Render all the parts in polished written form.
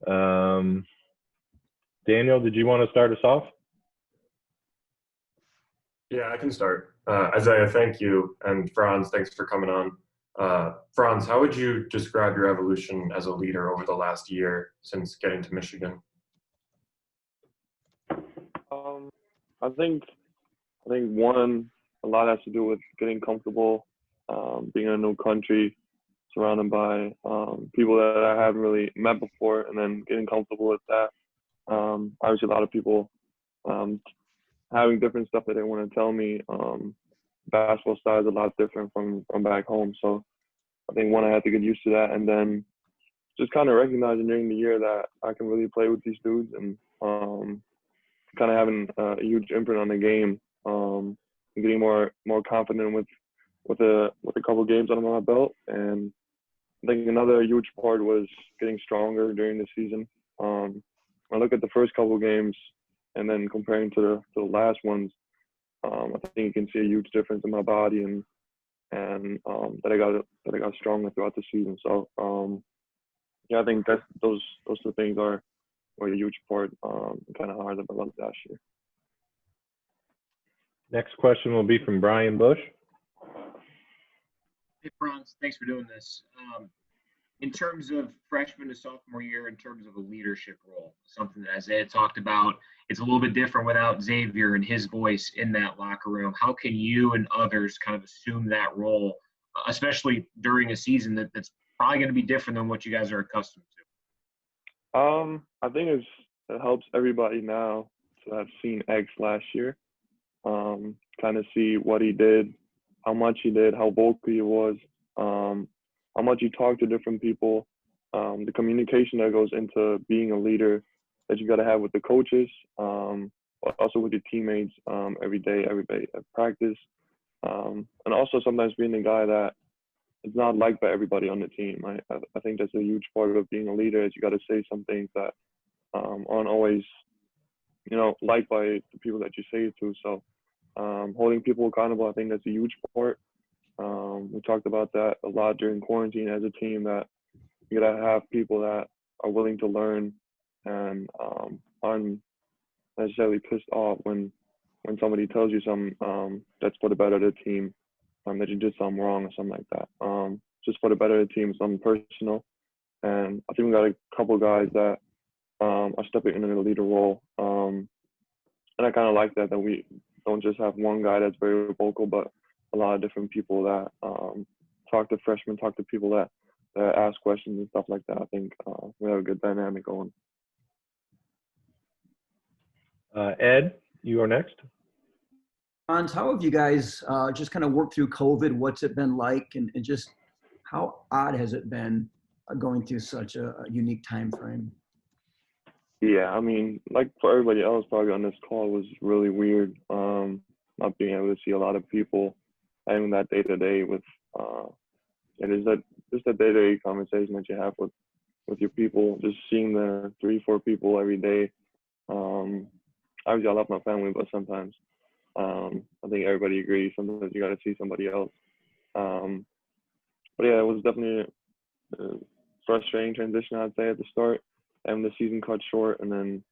Um, Daniel, did you want to start us off? Yeah, I can start. Isaiah, thank you. And Franz, thanks for coming on. Franz, how would you describe your evolution as a leader over the last year since getting to Michigan? I think one, a lot has to do with getting comfortable, being in a new country, surrounded by people that I haven't really met before, and then getting comfortable with that. Obviously, a lot of people having different stuff that they want to tell me. Basketball style is a lot different from back home, so I think one, I had to get used to that, and then just kind of recognizing during the year that I can really play with these dudes, and kind of having a huge imprint on the game, and getting more confident with a couple games under my belt. And I think another huge part was getting stronger during the season. When I look at the first couple games and then comparing to the last ones, I think you can see a huge difference in my body and that I got stronger throughout the season. So yeah, I think those two things were a huge part, kind of hard about last year. Next question will be from Brian Bush. Hey, Franz, thanks for doing this. In terms of freshman to sophomore year, in terms of a leadership role, something that Isaiah talked about, it's a little bit different without Xavier and his voice in that locker room. How can you and others kind of assume that role, especially during a season that's probably going to be different than what you guys are accustomed to? I think it helps everybody now to have seen X last year, kind of see what he did, how much he did, how vocal he was, how much he talked to different people, the communication that goes into being a leader that you got to have with the coaches, but also with your teammates every day at practice, and also sometimes being the guy that is not liked by everybody on the team. I think that's a huge part of being a leader, is you got to say some things that aren't always, liked by the people that you say it to. So holding people accountable, I think that's a huge part. We talked about that a lot during quarantine as a team, that you gotta have people that are willing to learn and aren't necessarily pissed off when somebody tells you something that's for the better of the team, that you did something wrong or something like that. Just for the better of the team, something personal. And I think we got a couple guys that are stepping into the leader role. And I kind of like that we don't just have one guy that's very vocal, but a lot of different people that talk to freshmen, talk to people that ask questions and stuff like that. I think we have a good dynamic going. Ed, you are next. Franz, how have you guys just kind of worked through COVID? What's it been like, and just how odd has it been going through such a unique time frame? Yeah, I mean, like for everybody else probably on this call, it was really weird not being able to see a lot of people, having that day-to-day with it is that just a day-to-day conversation that you have with your people, just seeing the 3-4 people every day. Obviously I love my family, but sometimes I think everybody agrees, sometimes you got to see somebody else. But yeah, it was definitely a frustrating transition, I'd say, at the start, having the season cut short and then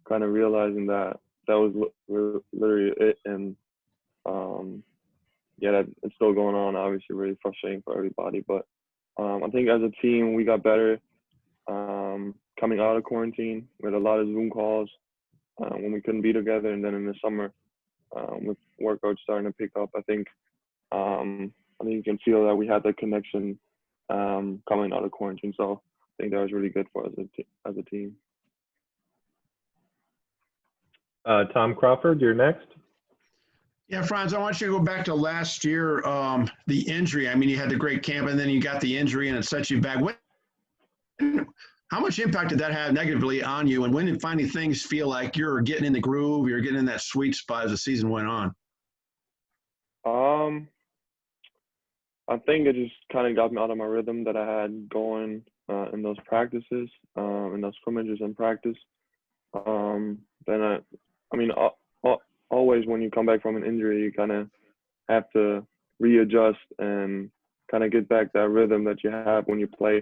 kind of realizing that was literally it. And yeah, it's still going on, obviously really frustrating for everybody. But I think as a team, we got better coming out of quarantine with a lot of Zoom calls when we couldn't be together. And then in the summer, with workouts starting to pick up, I think you can feel that we had that connection coming out of quarantine. So I think that was really good for us as a team. Tom Crawford, you're next. Yeah, Franz, I want you to go back to last year, the injury. I mean, you had the great camp, and then you got the injury, and it set you back. How much impact did that have negatively on you, and when did finally things feel like you're getting in the groove, you're getting in that sweet spot as the season went on? I think it just kind of got me out of my rhythm that I had going in those practices, in those scrimmages in practice. Then always when you come back from an injury, you kind of have to readjust and kind of get back that rhythm that you have when you play.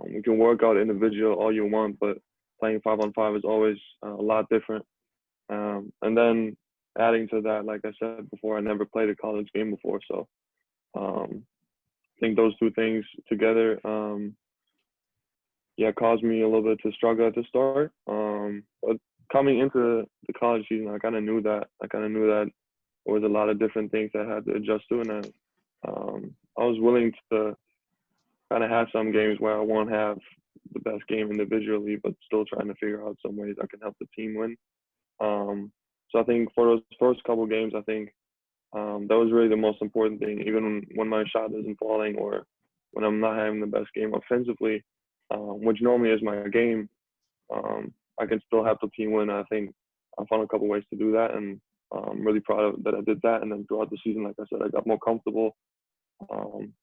You can work out individual all you want, but playing 5-on-5 is always a lot different. And then adding to that, like I said before, I never played a college game before, so I think those two things together, caused me a little bit to struggle at the start. But coming into the college season, I kind of knew that. There was a lot of different things that I had to adjust to, and I was willing to kind of have some games where I won't have the best game individually, but still trying to figure out some ways I can help the team win. So I think for those first couple games, I think that was really the most important thing. Even when my shot isn't falling or when I'm not having the best game offensively, which normally is my game, I can still help the team win. I think I found a couple ways to do that, and I'm really proud of that I did that. And then throughout the season, like I said, I got more comfortable.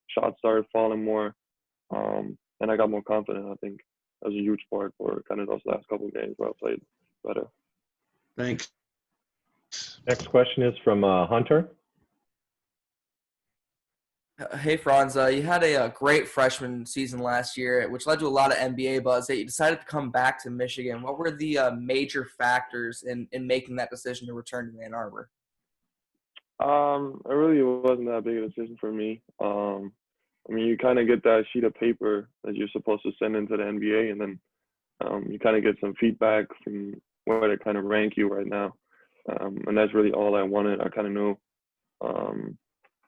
Shots started falling more, and I got more confident. I think that was a huge part for kind of those last couple of games where I played better. Thanks. Next question is from Hunter. Hey, Franz, you had a great freshman season last year, which led to a lot of NBA buzz. That you decided to come back to Michigan. What were the major factors in making that decision to return to Ann Arbor? It really wasn't that big a decision for me. I mean, you kind of get that sheet of paper that you're supposed to send into the NBA, and then you kind of get some feedback from where they kind of rank you right now. And that's really all I wanted. I kind of knew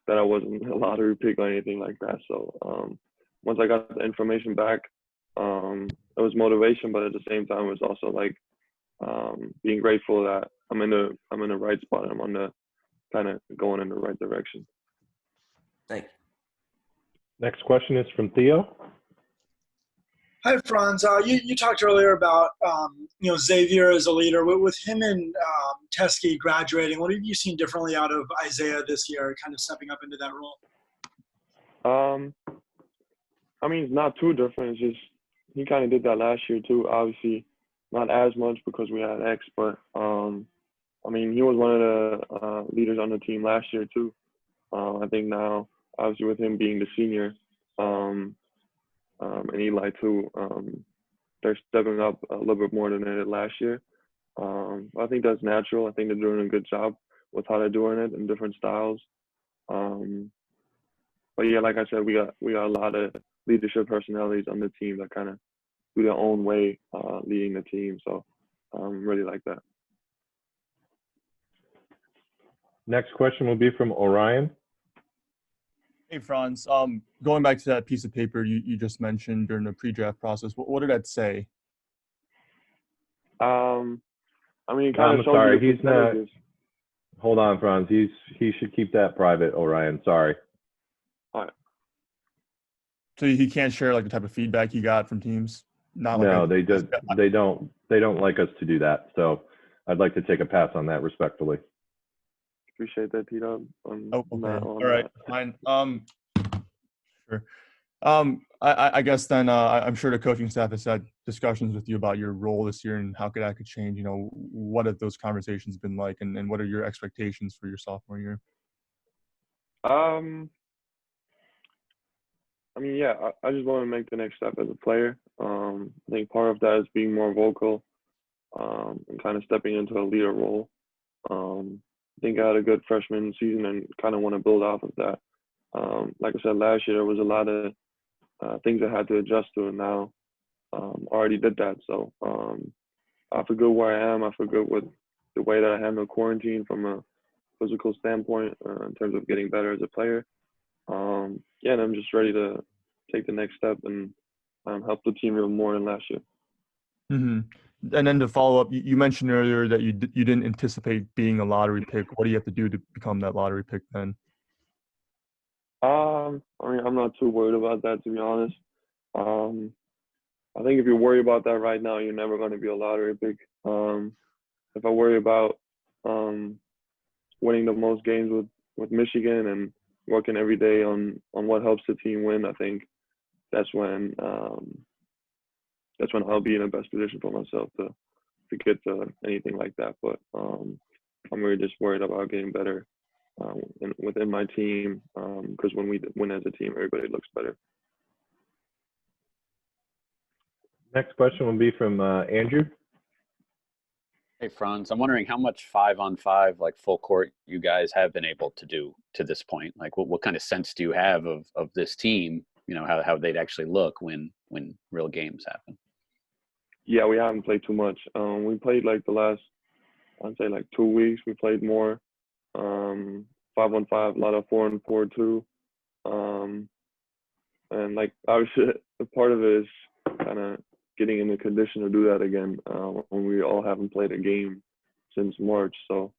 that I wasn't a lottery pick or anything like that. So once I got the information back, it was motivation, but at the same time, it was also like being grateful that I'm in the right spot. I'm on the kind of going in the right direction. Thank you. Next question is from Theo. Hi, Franz. You talked earlier about Xavier as a leader. With him and Teskey graduating, what have you seen differently out of Isaiah this year, kind of stepping up into that role? I mean, it's not too different. It's just he kind of did that last year too. Obviously, not as much because we had X, but I mean, he was one of the leaders on the team last year too. I think now, obviously, with him being the senior, and Eli too, they're stepping up a little bit more than they did last year. I think that's natural. I think they're doing a good job with how they're doing it in different styles. But yeah, like I said, we got a lot of leadership personalities on the team that kind of do their own way leading the team. So really like that. Next question will be from Orion. Hey, Franz. Going back to that piece of paper you just mentioned during the pre-draft process, what did that say? I mean, it kind I'm of shows sorry, you the he's not. percentages. Hold on, Franz. He should keep that private, Orion. Sorry. All right. So he can't share like the type of feedback he got from teams? No, they don't like us to do that. So I'd like to take a pass on that respectfully. Appreciate that, Peter. Oh, okay. All right, fine. Sure. I guess then I'm sure the coaching staff has had discussions with you about your role this year and how that could change. You know, what have those conversations been like, and what are your expectations for your sophomore year? I mean, yeah, I just want to make the next step as a player. I think part of that is being more vocal and kind of stepping into a leader role. I think I had a good freshman season and kind of want to build off of that. Like I said, last year there was a lot of things I had to adjust to, and now I already did that. So I feel good where I am. I feel good with the way that I handle quarantine from a physical standpoint in terms of getting better as a player. Yeah, and I'm just ready to take the next step and help the team even more than last year. Mm-hmm. And then to follow up, you mentioned earlier that you didn't anticipate being a lottery pick. What do you have to do to become that lottery pick then? I mean, I'm not too worried about that, to be honest. I think if you worry about that right now, you're never going to be a lottery pick. If I worry about winning the most games with Michigan and working every day on what helps the team win, I think that's when I'll be in the best position for myself to get to anything like that. But I'm really just worried about getting better within my team, because when we win as a team, everybody looks better. Next question will be from Andrew. Hey, Franz, I'm wondering how much 5-on-5, like full court, you guys have been able to do to this point. Like, what kind of sense do you have of this team? You know, how they'd actually look when real games happen. Yeah, we haven't played too much. We played like the last, I'd say like 2 weeks. We played more 5-on-5, a lot of 4-on-4 too. And like obviously, a part of it is kind of getting in the condition to do that again when we all haven't played a game since March. So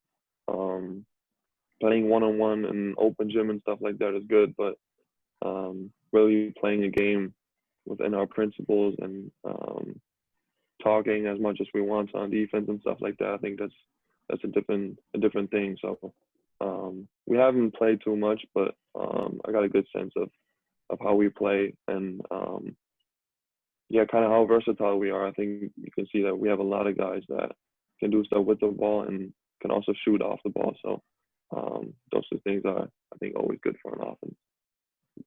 playing one-on-one and open gym and stuff like that is good, but really playing a game within our principles and talking as much as we want on defense and stuff like that, I think that's a different thing. So we haven't played too much, but I got a good sense of how we play and yeah, kind of how versatile we are. I think you can see that we have a lot of guys that can do stuff with the ball and can also shoot off the ball. So those two things are, I think, always good for an offense.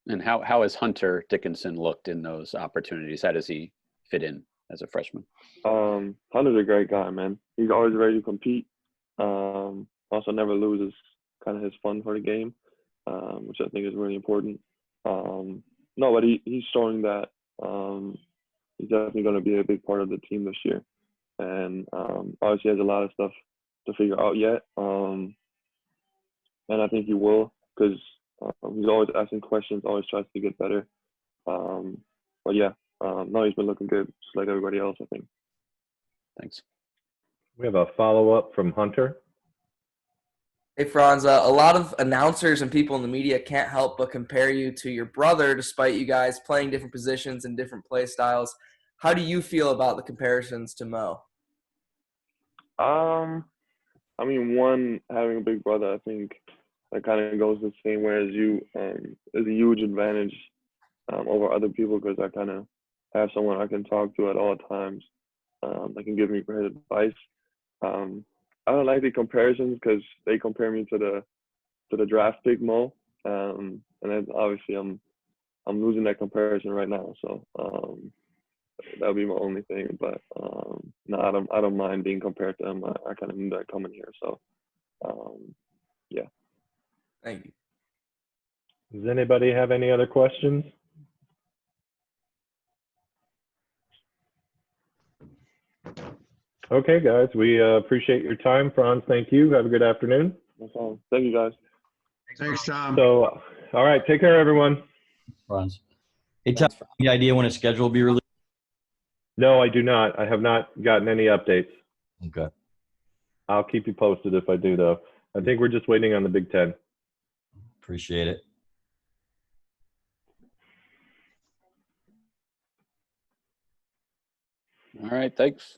And how has Hunter Dickinson looked in those opportunities? How does he fit in as a freshman? Hunter's a great guy, man. He's always ready to compete. Also never loses kind of his fun for the game, which I think is really important. No, but he's showing that he's definitely going to be a big part of the team this year. And obviously he has a lot of stuff to figure out yet. And I think he will, because he's always asking questions, always tries to get better. But yeah, no, he's been looking good, just like everybody else, I think. Thanks. We have a follow-up from Hunter. Hey, Franz, a lot of announcers and people in the media can't help but compare you to your brother, despite you guys playing different positions and different play styles. How do you feel about the comparisons to Mo? I mean, one, having a big brother, I think that kind of goes the same way as you, is a huge advantage over other people, because I kind of have someone I can talk to at all times that can give me great advice. I don't like the comparisons because they compare me to the draft pick Mo, and then obviously I'm losing that comparison right now. So that would be my only thing. But no, I don't mind being compared to him. I kind of knew that coming here. So yeah. Thank you. Does anybody have any other questions? Okay, guys, we appreciate your time. Franz, thank you. Have a good afternoon. No problem. Thank you, guys. Thanks, Tom. So, all right, take care, everyone. Franz. Hey, Tom, any idea when a schedule will be released? No, I do not. I have not gotten any updates. Okay. I'll keep you posted if I do, though. I think we're just waiting on the Big Ten. Appreciate it. All right, thanks.